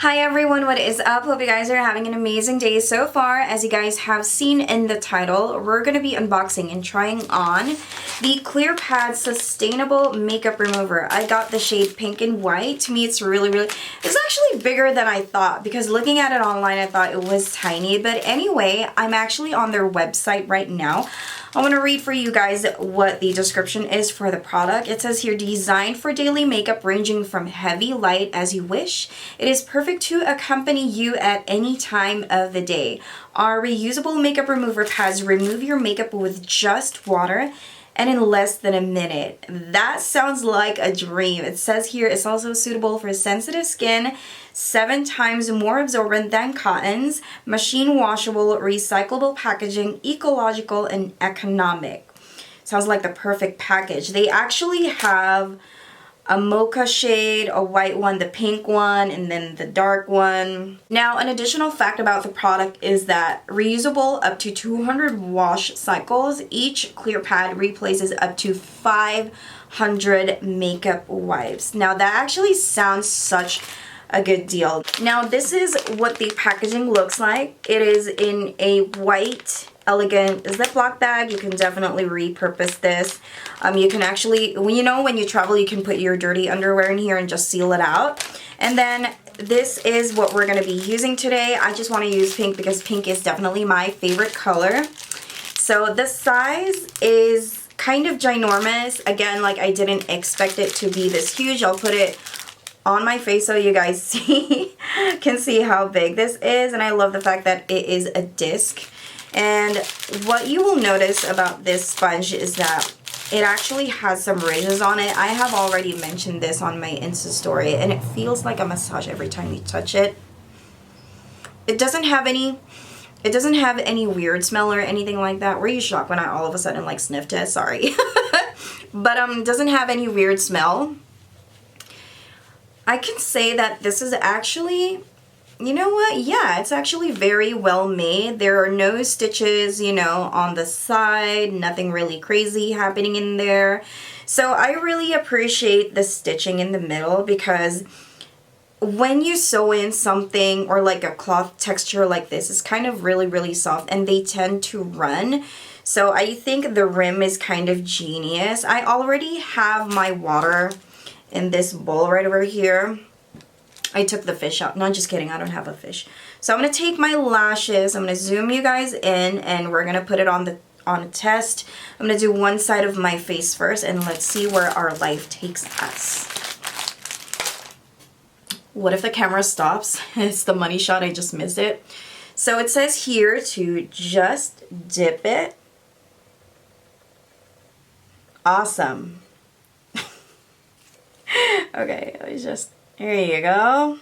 Hi everyone, what is up? Hope you guys are having an amazing day so far. As you guys have seen in the title, we're going to be unboxing and trying on the Clear Pad Sustainable Makeup Remover. I got the shade Pink and White. To me, it's it's actually bigger than I thought, because looking at it online, I thought it was tiny. But anyway, I'm actually on their website right now. I want to read for you guys what the description is for the product. It says here, designed for daily makeup ranging from heavy light as you wish. It is perfect to accompany you at any time of the day. Our reusable makeup remover pads remove your makeup with just water and in less than a minute. That sounds like a dream. It says here it's also suitable for sensitive skin, 7 times more absorbent than cottons, machine washable, recyclable packaging, ecological, and economic. Sounds like the perfect package. They actually have a mocha shade, a white one, the pink one, and then the dark one. Now, an additional fact about the product is that reusable up to 200 wash cycles. Each clear pad replaces up to 500 makeup wipes. Now, that actually sounds such a good deal. Now, this is what the packaging looks like. It is in a white elegant Ziploc bag. You can definitely repurpose this. You can actually, when you travel, you can put your dirty underwear in here and just seal it out. And then this is what we're going to be using today. I just want to use pink because pink is definitely my favorite color. So the size is kind of ginormous. Again, like, I didn't expect it to be this huge. I'll put it on my face so you guys can see how big this is. And I love the fact that it is a disc. And what you will notice about this sponge is that it actually has some ridges on it. I have already mentioned this on my Insta story, and it feels like a massage every time you touch it. It doesn't have any weird smell or anything like that. Were you shocked when I all of a sudden like sniffed it? Sorry. But it doesn't have any weird smell. I can say that this is actually, you know what? Yeah, it's actually very well made. There are no stitches, on the side, nothing really crazy happening in there. So I really appreciate the stitching in the middle, because when you sew in something or like a cloth texture like this, it's kind of really soft and they tend to run. So I think the rim is kind of genius. I already have my water in this bowl right over here. I took the fish out. No, just kidding. I don't have a fish. So I'm going to take my lashes. I'm going to zoom you guys in, and we're going to put it on a test. I'm going to do one side of my face first, and let's see where our life takes us. What if the camera stops? It's the money shot. I just missed it. So it says here to just dip it. Awesome. Okay, here you go.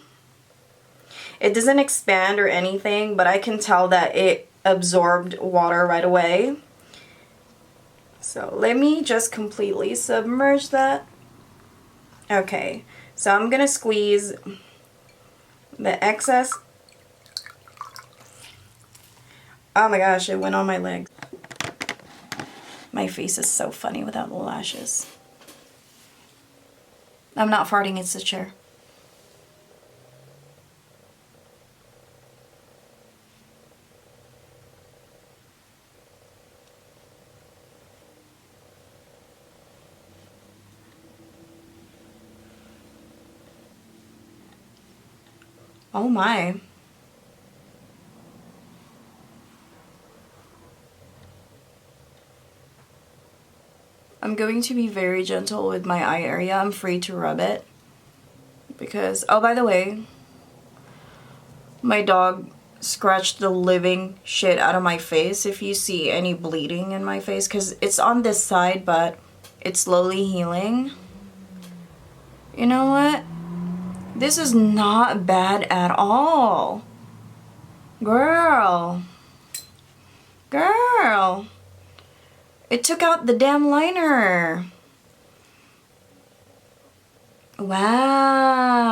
It doesn't expand or anything, but I can tell that it absorbed water right away. So let me just completely submerge that. Okay, so I'm gonna squeeze the excess. Oh my gosh, it went on my legs. My face is so funny without the lashes. I'm not farting, it's the chair. Oh my. I'm going to be very gentle with my eye area. I'm free to rub it because, oh, by the way, my dog scratched the living shit out of my face. If you see any bleeding in my face, because it's on this side, but it's slowly healing. You know what? This is not bad at all. Girl. It took out the damn liner. Wow.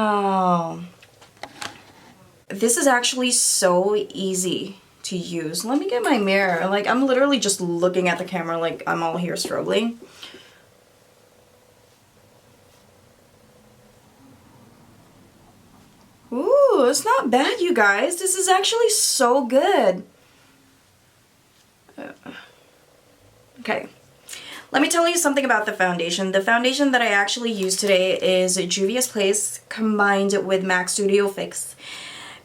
This is actually so easy to use. Let me get my mirror. Like, I'm literally just looking at the camera like I'm all here struggling. Ooh, it's not bad, you guys. This is actually so good. Okay. Let me tell you something about the foundation. The foundation that I actually used today is Juvia's Place combined with MAC Studio Fix.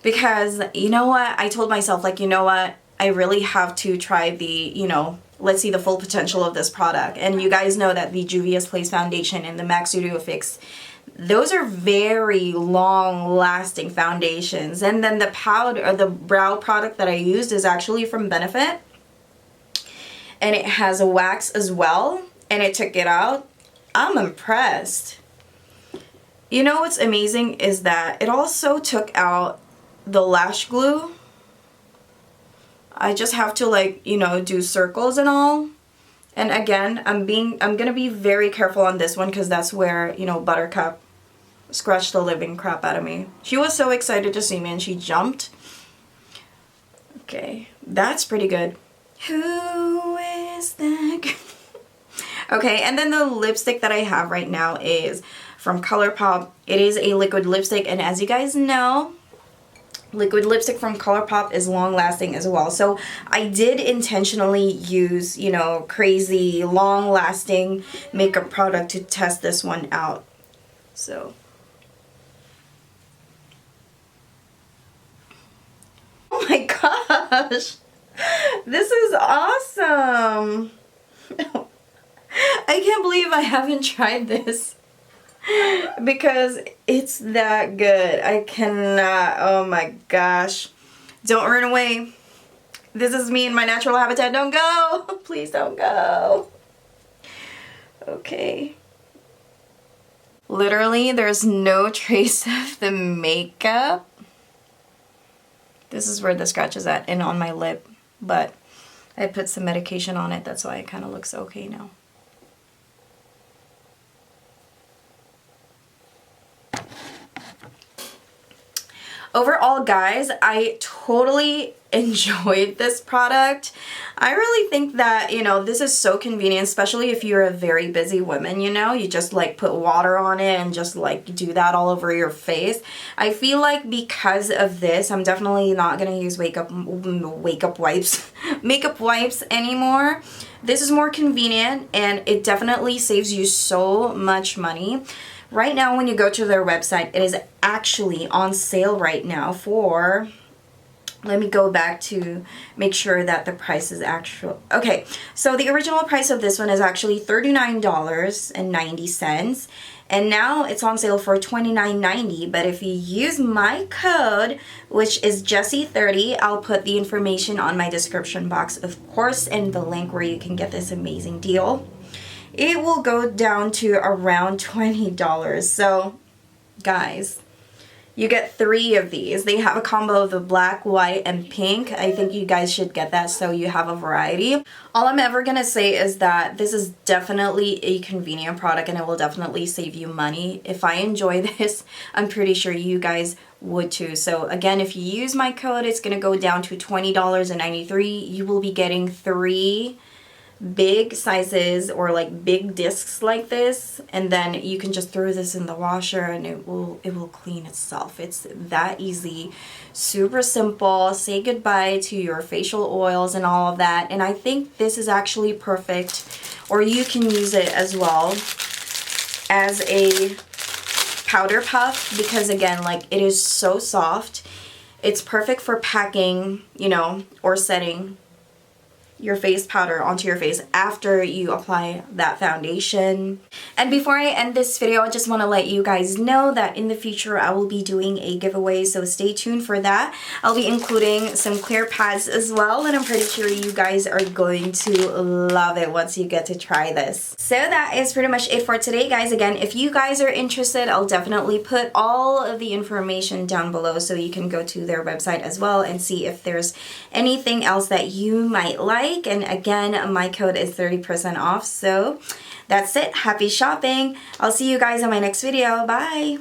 Because, you know what? I told myself, like, you know what? I really have to try the, you know, let's see the full potential of this product. And you guys know that the Juvia's Place foundation and the MAC Studio Fix, those are very long-lasting foundations. And then the powder, or the brow product that I used is actually from Benefit. And it has a wax as well, and it took it out. I'm impressed. You know what's amazing is that it also took out the lash glue. I just have to, like, you know, do circles and all. And again, I'm gonna be very careful on this one because that's where, you know, Buttercup scratched the living crap out of me. She was so excited to see me and she jumped. Okay, that's pretty good. Who is that? Okay, and then the lipstick that I have right now is from ColourPop. It is a liquid lipstick, and as you guys know, liquid lipstick from ColourPop is long lasting as well. So I did intentionally use, you know, crazy long lasting makeup product to test this one out. So oh my gosh, this is awesome. I can't believe I haven't tried this because it's that good. I cannot. Oh my gosh. Don't run away. This is me in my natural habitat. Don't go. Please don't go. Okay. Literally, there's no trace of the makeup. This is where the scratch is at and on my lip. But I put some medication on it. That's why it kind of looks okay now. Overall, guys, I totally enjoyed this product. I really think that, you know, this is so convenient, especially if you're a very busy woman, you know, you just like put water on it and just like do that all over your face. I feel like because of this, I'm definitely not going to use makeup wipes anymore. This is more convenient and it definitely saves you so much money. Right now, when you go to their website, it is actually on sale right now for, let me go back to make sure that the price is actual. Okay, so the original price of this one is actually $39.90. And now it's on sale for $29.90. But if you use my code, which is Jessie30, I'll put the information on my description box, of course, and the link where you can get this amazing deal. It will go down to around $20. So, guys, you get 3 of these. They have a combo of the black, white, and pink. I think you guys should get that so you have a variety. All I'm ever going to say is that this is definitely a convenient product and it will definitely save you money. If I enjoy this, I'm pretty sure you guys would too. So again, if you use my code, it's going to go down to $20.93. You will be getting 3 big sizes or like big discs like this, and then you can just throw this in the washer and it will clean itself. It's that easy, super simple. Say goodbye to your facial oils and all of that, and I think this is actually perfect, or you can use it as well as a powder puff because again, like, it is so soft. It's perfect for packing, you know, or setting your face powder onto your face after you apply that foundation. And before I end this video, I just want to let you guys know that in the future I will be doing a giveaway, so stay tuned for that. I'll be including some clear pads as well, and I'm pretty sure you guys are going to love it once you get to try this. So that is pretty much it for today, guys. Again, if you guys are interested, I'll definitely put all of the information down below so you can go to their website as well and see if there's anything else that you might like. And again, my code is 30% off. So that's it. Happy shopping. I'll see you guys in my next video. Bye.